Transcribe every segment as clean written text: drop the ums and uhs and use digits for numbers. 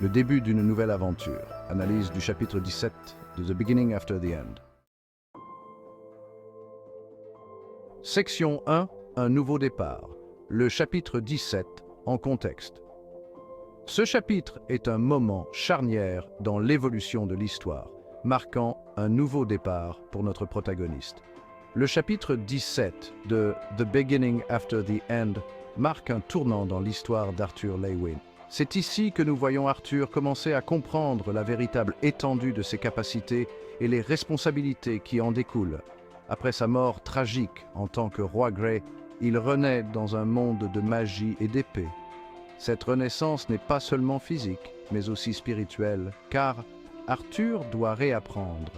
Le début d'une nouvelle aventure. Analyse du chapitre 17 de The Beginning After the End. Section 1. Un nouveau départ. Le chapitre 17 en contexte. Ce chapitre est un moment charnière dans l'évolution de l'histoire, marquant un nouveau départ pour notre protagoniste. Le chapitre 17 de The Beginning After the End marque un tournant dans l'histoire d'Arthur Leigh-Win. C'est ici que nous voyons Arthur commencer à comprendre la véritable étendue de ses capacités et les responsabilités qui en découlent. Après sa mort tragique en tant que roi Grey, il renaît dans un monde de magie et d'épée. Cette renaissance n'est pas seulement physique, mais aussi spirituelle, car Arthur doit réapprendre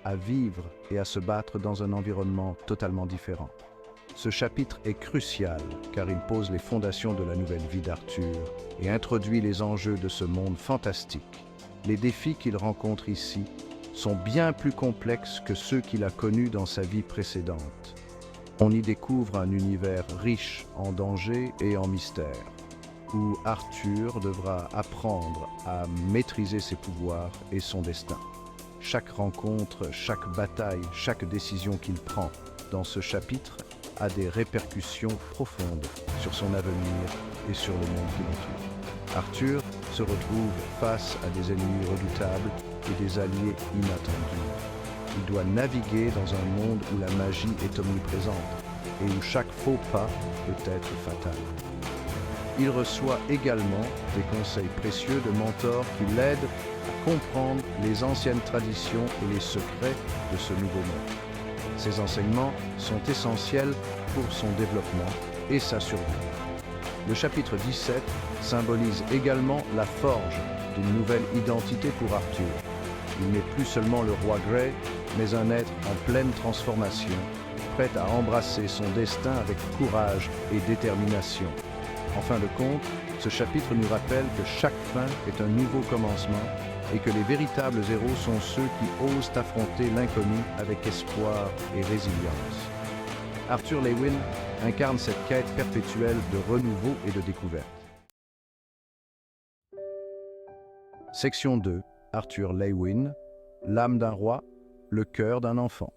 à vivre et à se battre dans un environnement totalement différent. Ce chapitre est crucial car il pose les fondations de la nouvelle vie d'Arthur et introduit les enjeux de ce monde fantastique. Les défis qu'il rencontre ici sont bien plus complexes que ceux qu'il a connus dans sa vie précédente. On y découvre un univers riche en dangers et en mystères, où Arthur devra apprendre à maîtriser ses pouvoirs et son destin. Chaque rencontre, chaque bataille, chaque décision qu'il prend dans ce chapitre a des répercussions profondes sur son avenir et sur le monde qui l'entoure. Arthur se retrouve face à des ennemis redoutables et des alliés inattendus. Il doit naviguer dans un monde où la magie est omniprésente et où chaque faux pas peut être fatal. Il reçoit également des conseils précieux de mentors qui l'aident à comprendre les anciennes traditions et les secrets de ce nouveau monde. Ces enseignements sont essentiels pour son développement et sa survie. Le chapitre 17 symbolise également la forge d'une nouvelle identité pour Arthur. Il n'est plus seulement le roi Grey, mais un être en pleine transformation, prêt à embrasser son destin avec courage et détermination. En fin de compte, ce chapitre nous rappelle que chaque fin est un nouveau commencement et que les véritables héros sont ceux qui osent affronter l'inconnu avec espoir et résilience. Arthur Leigh-Win incarne cette quête perpétuelle de renouveau et de découverte. Section 2. Arthur Leigh-Win, l'âme d'un roi, le cœur d'un enfant.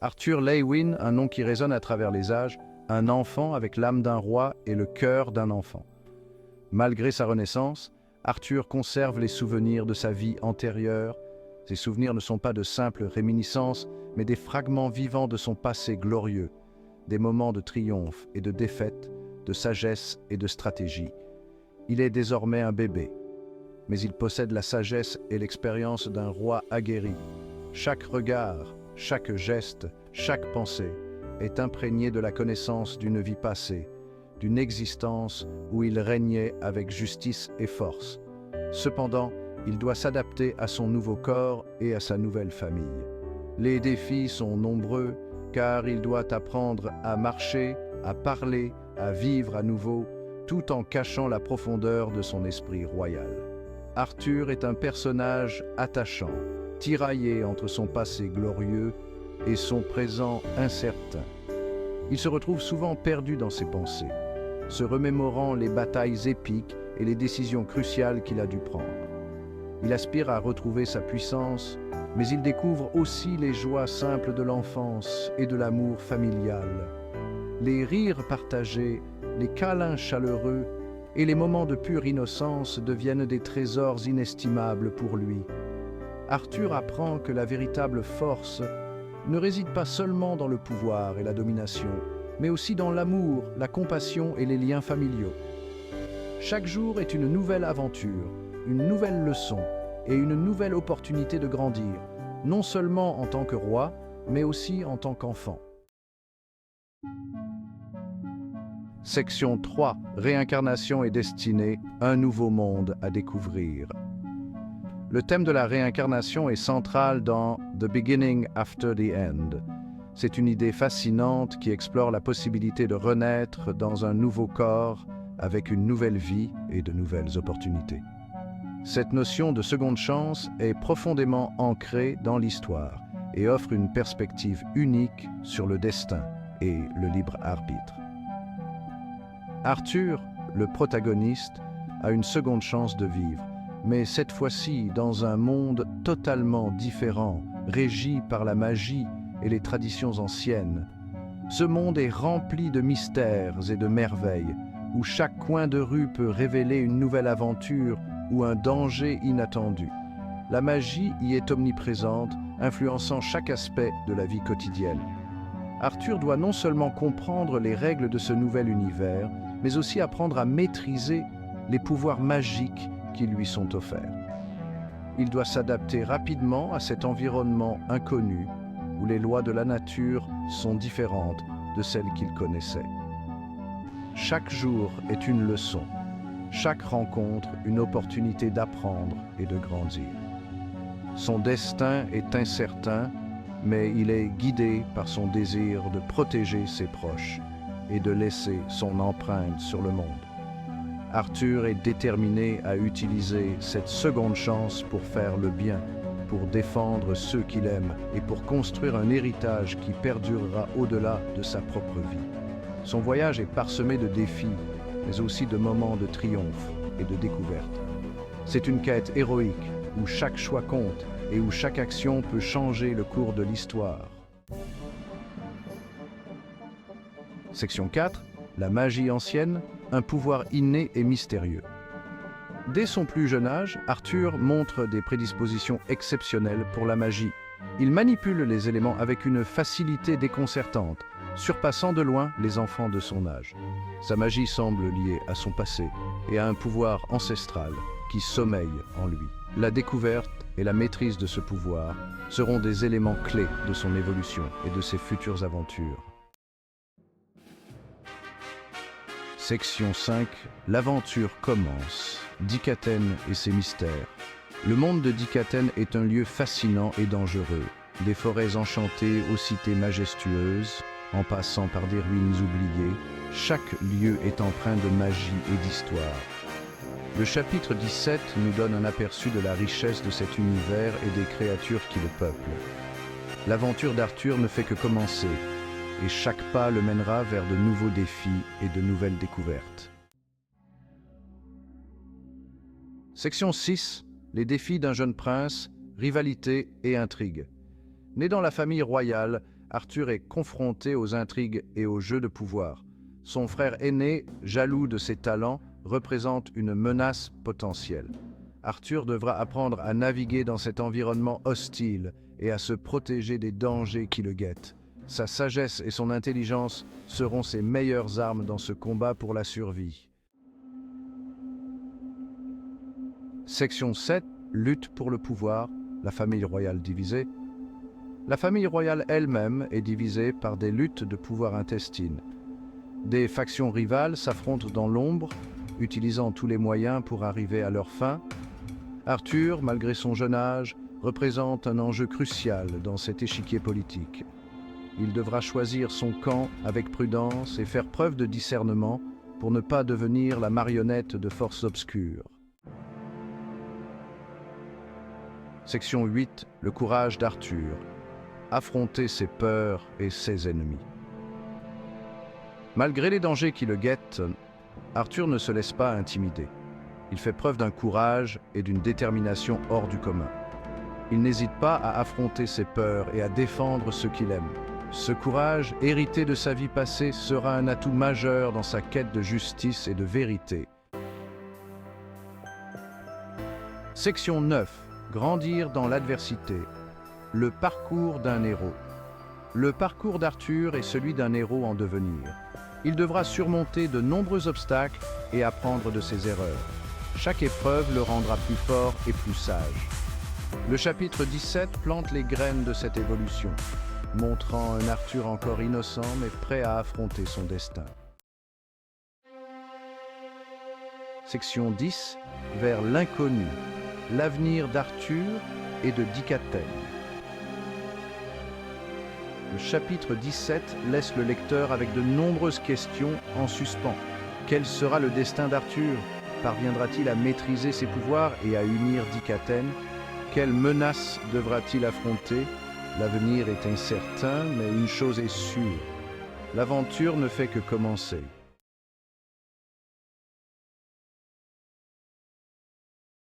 Arthur Leigh-Win, un nom qui résonne à travers les âges, un enfant avec l'âme d'un roi et le cœur d'un enfant. Malgré sa renaissance, Arthur conserve les souvenirs de sa vie antérieure. Ces souvenirs ne sont pas de simples réminiscences, mais des fragments vivants de son passé glorieux, des moments de triomphe et de défaite, de sagesse et de stratégie. Il est désormais un bébé, mais il possède la sagesse et l'expérience d'un roi aguerri. Chaque regard, chaque geste, chaque pensée est imprégné de la connaissance d'une vie passée, d'une existence où il régnait avec justice et force. Cependant, il doit s'adapter à son nouveau corps et à sa nouvelle famille. Les défis sont nombreux, car il doit apprendre à marcher, à parler, à vivre à nouveau, tout en cachant la profondeur de son esprit royal. Arthur est un personnage attachant, tiraillé entre son passé glorieux et son présent incertain. Il se retrouve souvent perdu dans ses pensées, se remémorant les batailles épiques et les décisions cruciales qu'il a dû prendre. Il aspire à retrouver sa puissance, mais il découvre aussi les joies simples de l'enfance et de l'amour familial. Les rires partagés, les câlins chaleureux et les moments de pure innocence deviennent des trésors inestimables pour lui. Arthur apprend que la véritable force ne réside pas seulement dans le pouvoir et la domination, mais aussi dans l'amour, la compassion et les liens familiaux. Chaque jour est une nouvelle aventure, une nouvelle leçon et une nouvelle opportunité de grandir, non seulement en tant que roi, mais aussi en tant qu'enfant. Section 3. Réincarnation et destinée, un nouveau monde à découvrir. Le thème de la réincarnation est central dans The Beginning After the End. C'est une idée fascinante qui explore la possibilité de renaître dans un nouveau corps avec une nouvelle vie et de nouvelles opportunités. Cette notion de seconde chance est profondément ancrée dans l'histoire et offre une perspective unique sur le destin et le libre arbitre. Arthur, le protagoniste, a une seconde chance de vivre, mais cette fois-ci dans un monde totalement différent, régi par la magie et les traditions anciennes. Ce monde est rempli de mystères et de merveilles, où chaque coin de rue peut révéler une nouvelle aventure ou un danger inattendu. La magie y est omniprésente, influençant chaque aspect de la vie quotidienne. Arthur doit non seulement comprendre les règles de ce nouvel univers, mais aussi apprendre à maîtriser les pouvoirs magiques qui lui sont offerts. Il doit s'adapter rapidement à cet environnement inconnu, où les lois de la nature sont différentes de celles qu'il connaissait. Chaque jour est une leçon, chaque rencontre une opportunité d'apprendre et de grandir. Son destin est incertain, mais il est guidé par son désir de protéger ses proches et de laisser son empreinte sur le monde. Arthur est déterminé à utiliser cette seconde chance pour faire le bien, pour défendre ceux qu'il aime et pour construire un héritage qui perdurera au-delà de sa propre vie. Son voyage est parsemé de défis, mais aussi de moments de triomphe et de découverte. C'est une quête héroïque où chaque choix compte et où chaque action peut changer le cours de l'histoire. Section 4. La magie ancienne, un pouvoir inné et mystérieux. Dès son plus jeune âge, Arthur montre des prédispositions exceptionnelles pour la magie. Il manipule les éléments avec une facilité déconcertante, surpassant de loin les enfants de son âge. Sa magie semble liée à son passé et à un pouvoir ancestral qui sommeille en lui. La découverte et la maîtrise de ce pouvoir seront des éléments clés de son évolution et de ses futures aventures. Section 5. L'aventure commence. Dikaten et ses mystères. Le monde de Dikaten est un lieu fascinant et dangereux. Des forêts enchantées aux cités majestueuses, en passant par des ruines oubliées, chaque lieu est empreint de magie et d'histoire. Le chapitre 17 nous donne un aperçu de la richesse de cet univers et des créatures qui le peuplent. L'aventure d'Arthur ne fait que commencer, et chaque pas le mènera vers de nouveaux défis et de nouvelles découvertes. Section 6. Les défis d'un jeune prince, rivalité et intrigue. Né dans la famille royale, Arthur est confronté aux intrigues et aux jeux de pouvoir. Son frère aîné, jaloux de ses talents, représente une menace potentielle. Arthur devra apprendre à naviguer dans cet environnement hostile et à se protéger des dangers qui le guettent. Sa sagesse et son intelligence seront ses meilleures armes dans ce combat pour la survie. Section 7. Lutte pour le pouvoir, la famille royale divisée. La famille royale elle-même est divisée par des luttes de pouvoir intestines. Des factions rivales s'affrontent dans l'ombre, utilisant tous les moyens pour arriver à leur fin. Arthur, malgré son jeune âge, représente un enjeu crucial dans cet échiquier politique. Il devra choisir son camp avec prudence et faire preuve de discernement pour ne pas devenir la marionnette de forces obscures. Section 8. Le courage d'Arthur. Affronter ses peurs et ses ennemis. Malgré les dangers qui le guettent, Arthur ne se laisse pas intimider. Il fait preuve d'un courage et d'une détermination hors du commun. Il n'hésite pas à affronter ses peurs et à défendre ceux qu'il aime. Ce courage, hérité de sa vie passée, sera un atout majeur dans sa quête de justice et de vérité. Section 9. Grandir dans l'adversité. Le parcours d'un héros. Le parcours d'Arthur est celui d'un héros en devenir. Il devra surmonter de nombreux obstacles et apprendre de ses erreurs. Chaque épreuve le rendra plus fort et plus sage. Le chapitre 17 plante les graines de cette évolution, montrant un Arthur encore innocent mais prêt à affronter son destin. Section 10. Vers l'inconnu. L'avenir d'Arthur et de Dikaten. Le chapitre 17 laisse le lecteur avec de nombreuses questions en suspens. Quel sera le destin d'Arthur? Parviendra-t-il à maîtriser ses pouvoirs et à unir Dikaten? Quelles menaces devra-t-il affronter? L'avenir est incertain, mais une chose est sûre. L'aventure ne fait que commencer.